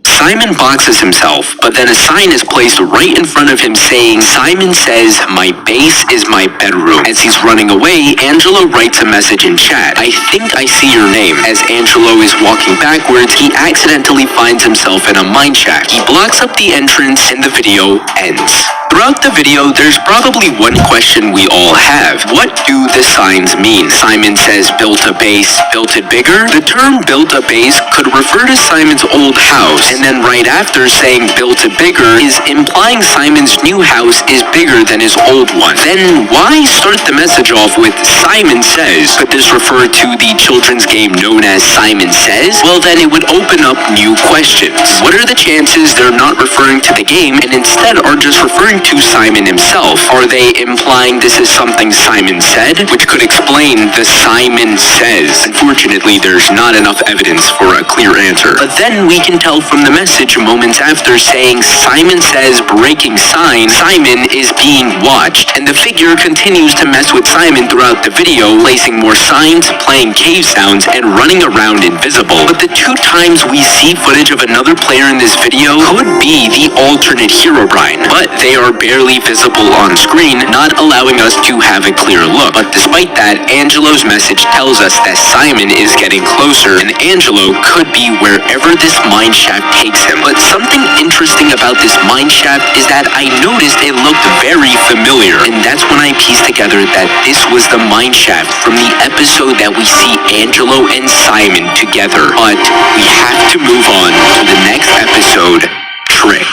S1: Simon boxes himself, but then a sign is placed right in front of him saying, Simon says, my base is my bedroom. As he's running away, Angelo writes a message in chat. I think I see your name. As Angelo is walking backwards, he accidentally finds himself in a mine shaft. He blocks up the entrance and the video ends. Throughout the video, there's probably one question we all have. What do the signs mean? Simon says built a base, built it bigger? The term built a base could refer to Simon's old house, and then right after saying built it bigger is implying Simon's new house is bigger than his old one. Then why start the message off with Simon Says? Could this refer to the children's game known as Simon Says? Well, then it would open up new questions. What are the chances they're not referring to the game and instead are just referring to Simon himself? Are they implying this is something Simon said, which could explain the Simon Says? Unfortunately, there's not enough evidence for a clear answer. But then we can tell from the message moments after saying Simon Says breaking sign, Simon is being watched, and the figure continues to mess with Simon throughout the video, placing more signs, playing cave sounds, and running around invisible. But the two times we see footage of another player in this video could be the alternate Herobrine, but they are barely visible on screen, not allowing us to have a clear look. But despite that, Angelo's message tells us that Simon is getting closer, and Angelo could be wherever this mine shaft takes him. But something interesting about this mine shaft is that I noticed it looked very familiar, and that's when I pieced together that this was the mine shaft from the episode that we see Angelo and Simon together. But we have to move on to the next episode, Trick.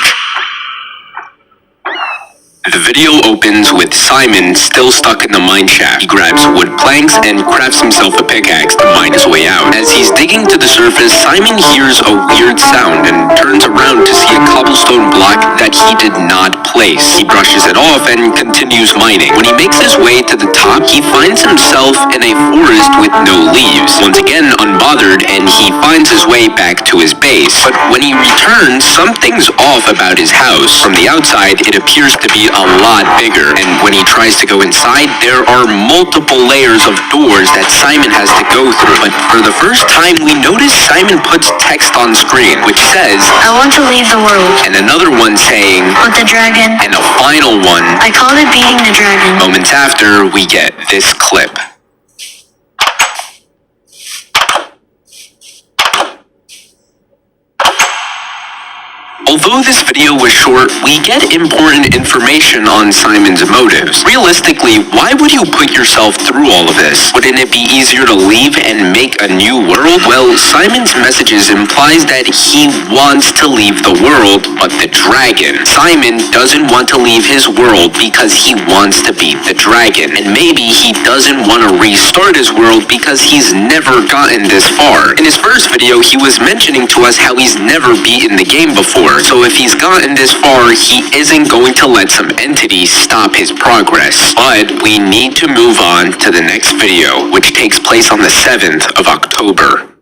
S1: The video opens with Simon still stuck in the mine shaft. He grabs wood planks and crafts himself a pickaxe to mine his way out. As he's digging to the surface, Simon hears a weird sound and turns around to see a cobblestone block that he did not place. He brushes it off and continues mining. When he makes his way to the top, he finds himself in a forest with no leaves. Once again unbothered, and he finds his way back to his base. But when he returns, something's off about his house. From the outside, it appears to be a lot bigger, and when he tries to go inside, there are multiple layers of doors that Simon has to go through. But for the first time, we notice Simon puts text on screen, which says,
S3: I want to leave the world.
S1: and another one saying,
S3: With the dragon.
S1: and a final one.
S3: I called it beating the dragon.
S1: Moments after, we get this clip. Although this video was short, we get important information on Simon's motives. Realistically, why would you put yourself through all of this? Wouldn't it be easier to leave and make a new world? Well, Simon's messages implies that he wants to leave the world, but the dragon. Simon doesn't want to leave his world because he wants to beat the dragon. And maybe he doesn't want to restart his world because he's never gotten this far. In his first video, he was mentioning to us how he's never beaten the game before. So if he's gotten this far, he isn't going to let some entity stop his progress. But we need to move on to the next video, which takes place on the 7th of October.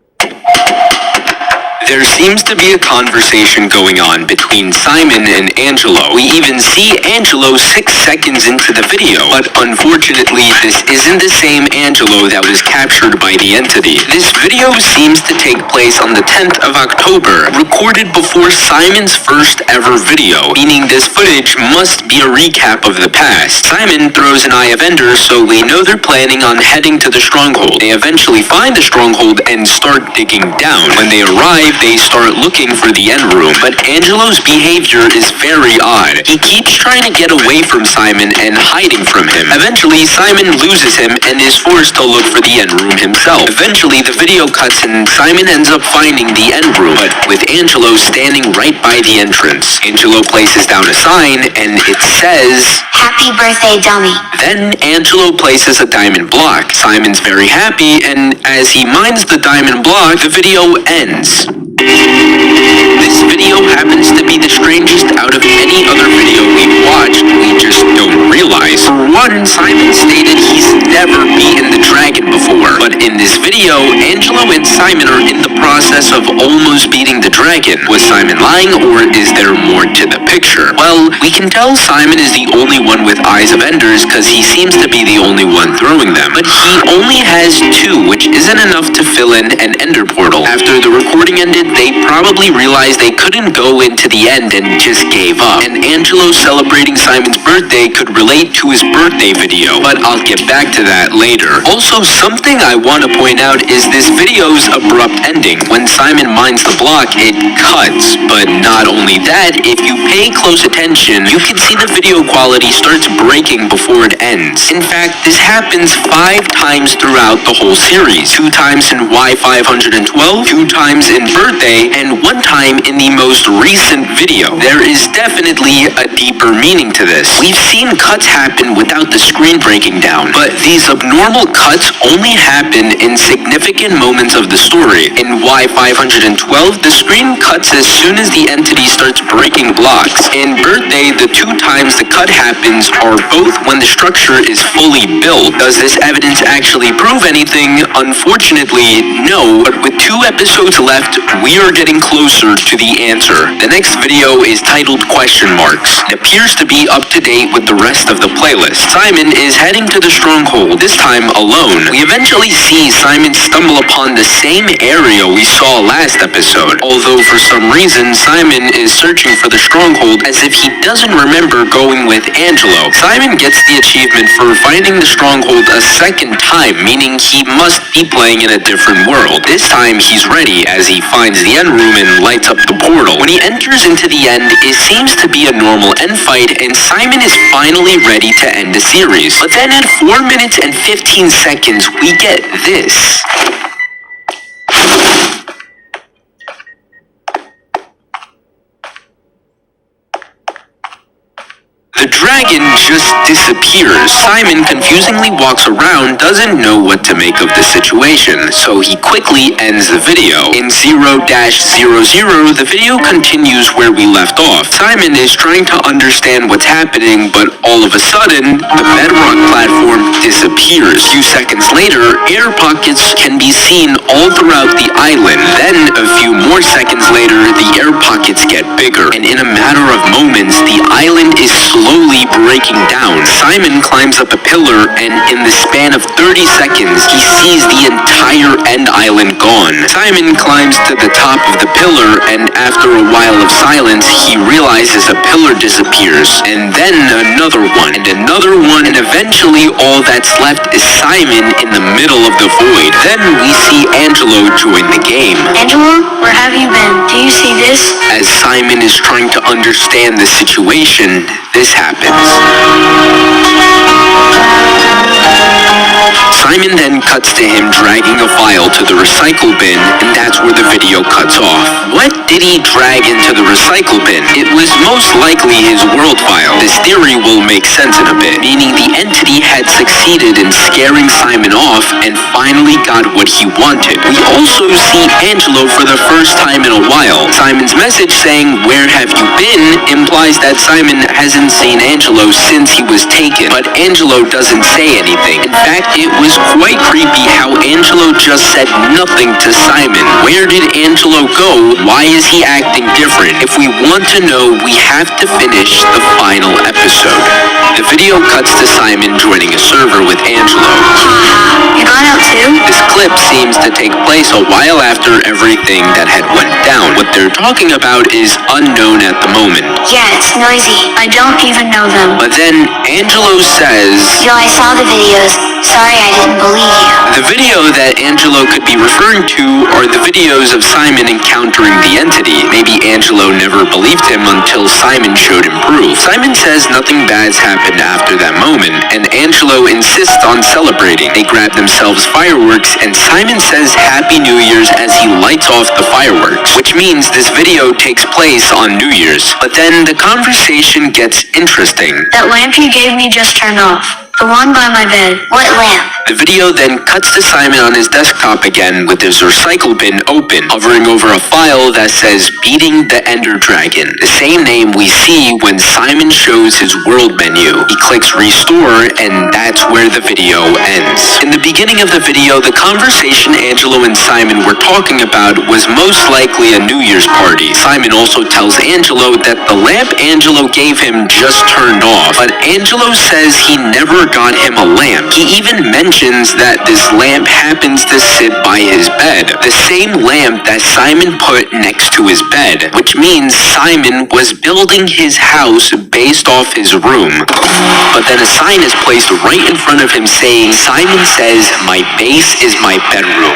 S1: There seems to be a conversation going on between Simon and Angelo. We even see Angelo 6 seconds into the video, but unfortunately this isn't the same Angelo that was captured by the entity. This video seems to take place on the 10th of October, recorded before Simon's first ever video, meaning this footage must be a recap of the past. Simon throws an Eye of Ender, so we know they're planning on heading to the stronghold. They eventually find the stronghold and start digging down. When they arrive, 5, they start looking for the end room, but Angelo's behavior is very odd. He keeps trying to get away from Simon and hiding from him. Eventually, Simon loses him and is forced to look for the end room himself. Eventually, the video cuts and Simon ends up finding the end room, but with Angelo standing right by the entrance. Angelo places down a sign and it says,
S3: Happy birthday, dummy.
S1: Then Angelo places a diamond block. Simon's very happy, and as he mines the diamond block, the video ends. This video happens to be the strangest out of any other video we've watched. We just don't realize. For one, Simon stated he's never beaten the dragon before, but in this video, Angelo and Simon are in the process of almost beating the dragon. Was Simon lying, or is there more to the picture? Well, we can tell Simon is the only one with Eyes of Enders because he seems to be the only one throwing them, but he only has 2, which isn't enough to fill in an ender portal. After the recording ended, they probably realized they couldn't go into the end and just gave up. And Angelo celebrating Simon's birthday could relate to his birthday video, but I'll get back to that later. Also, something I want to point out is this video's abrupt ending. When Simon mines the block, it cuts. But not only that, if you pay close attention, you can see the video quality starts breaking before it ends. In fact, this happens 5 times throughout the whole series. 2 times in Y512, 2 times in Birthday, and 1 time in the most recent video. There is definitely a deeper meaning to this. We've seen cuts happen without the screen breaking down, but these abnormal cuts only happen in significant moments of the story. In Y512, the screen cuts as soon as the entity starts breaking blocks. In Birthday, the 2 times the cut happens are both when the structure is fully built. Does this evidence actually prove anything? Unfortunately, no, but with 2 episodes left, we are getting closer to the answer. The next video is titled Question Marks. It appears to be up to date with the rest of the playlist. Simon is heading to the stronghold, this time alone. We eventually see Simon stumble upon the same area we saw last episode, although for some reason Simon is searching for the stronghold as if he doesn't remember going with Angelo. Simon gets the achievement for finding the stronghold a second time, meaning he must be playing in a different world. This time he's ready as he finds the end room and lights up the portal. When he enters into the end, it seems to be a normal end fight and Simon is finally ready to end the series. But then at 4 minutes and 15 seconds, we get this. The dragon just disappears. Simon confusingly walks around, doesn't know what to make of the situation, so he quickly ends the video. In 0-00, the video continues where we left off. Simon is trying to understand what's happening, but all of a sudden, the bedrock platform disappears. A few seconds later, air pockets can be seen all throughout the island. Then, a few more seconds later, the air pockets get bigger, and in a matter of moments, the island is slowly breaking down. Simon climbs up a pillar, and in the span of 30 seconds, he sees the entire end island gone. Simon climbs to the top of the pillar, and after a while of silence, he realizes a pillar disappears, and then another one, and eventually all that's left is Simon in the middle of the void. Then we see Angelo join the game.
S3: Angelo, where have you been? Do you see this?
S1: As Simon is trying to understand the situation, this happens. Simon then cuts to him dragging a file to the recycle bin, and that's where the video cuts off. What did he drag into the recycle bin? It was most likely his world file. This theory will make sense in a bit, meaning the entity had succeeded in scaring Simon off and finally got what he wanted. We also see Angelo for the first time in a while. Simon's message saying, "Where have you been?" implies that Simon hasn't seen Angelo since he was taken, but Angelo doesn't say anything. In fact, it was quite creepy how Angelo just said nothing to Simon. Where did Angelo go? Why is he acting different? If we want to know, we have to finish the final episode. The video cuts to Simon joining a server with Angelo.
S3: You got out too?
S1: This clip seems to take place a while after everything that had went down. What they're talking about is unknown at the moment.
S3: Yeah, it's noisy. I don't even know them.
S1: But then Angelo says,
S3: Yo, I saw the videos. Sorry sorry I didn't believe you.
S1: The video that Angelo could be referring to are the videos of Simon encountering the entity. Maybe Angelo never believed him until Simon showed him proof. Simon says nothing bad's happened after that moment, and Angelo insists on celebrating. They grab themselves fireworks, and Simon says Happy New Year's as he lights off the fireworks, which means this video takes place on New Year's. But then the conversation gets interesting.
S3: That lamp you gave me just turned off. The one by my bed. What lamp?
S1: The video then cuts to Simon on his desktop again with his recycle bin open, hovering over a file that says Beating the Ender Dragon, the same name we see when Simon shows his world menu. He clicks restore, and that's where the video ends. In the beginning of the video, the conversation Angelo and Simon were talking about was most likely a New Year's party. Simon also tells Angelo that the lamp Angelo gave him just turned off, but Angelo says he never got him a lamp. He even mentions that this lamp happens to sit by his bed, the same lamp that Simon put next to his bed, which means Simon was building his house based off his room. But then a sign is placed right in front of him saying, Simon says, my base is my bedroom.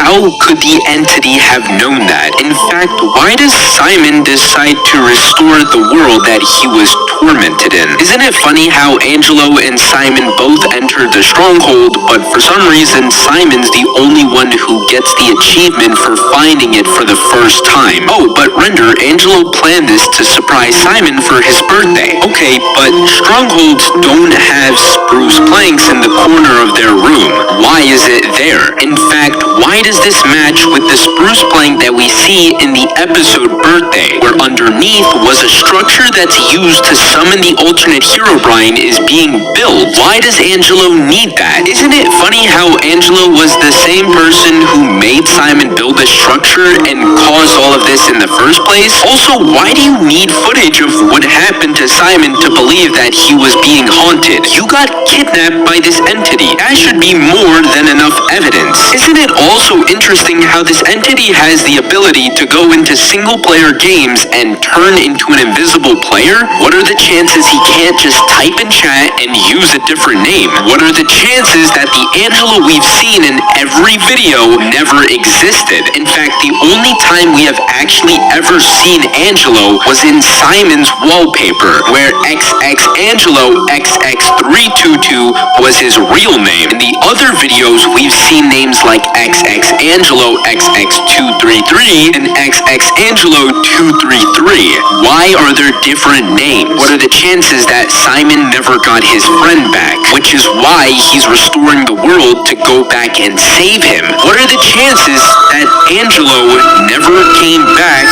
S1: How could the entity have known that? In fact, why does Simon decide to restore the world that he was tormented in? Isn't it funny how Angelo and Simon both entered the stronghold, but for some reason Simon's the only one who gets the achievement for finding it for the first time? Oh, but Render, Angelo planned this to surprise Simon for his birthday. Okay, but strongholds don't have spruce planks in the corner of their room. Why is it there? In fact, why does this match with the spruce plank that we see in the episode Birthday, where underneath was a structure that's used to summon the alternate Herobrine is being built? Why does Angelo need that? Isn't it funny how Angelo was the same person who made Simon build this structure and caused all of this in the first place? Also, why do you need footage of what happened to Simon to believe that he was being haunted? You got kidnapped by this entity. That should be more than enough evidence. Isn't it also interesting how this entity has the ability to go into single-player games and turn into an invisible player? What are the chances he can't just type in chat and use a different name? What are the chances that the Angelo we've seen in every video never existed? In fact, the only time we have actually ever seen Angelo was in Simon's wallpaper, where XXAngelo XX322 was his real name. In the other videos, we've seen names like XXAngelo XX233 and XXAngelo233. Why are there different names? What are the chances that Simon never got his friend back? Which is why he's restoring the world to go back and save him. What are the chances that Angelo never came back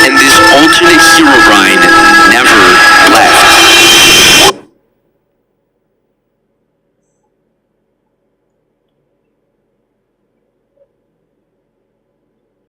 S1: and this alternate Herobrine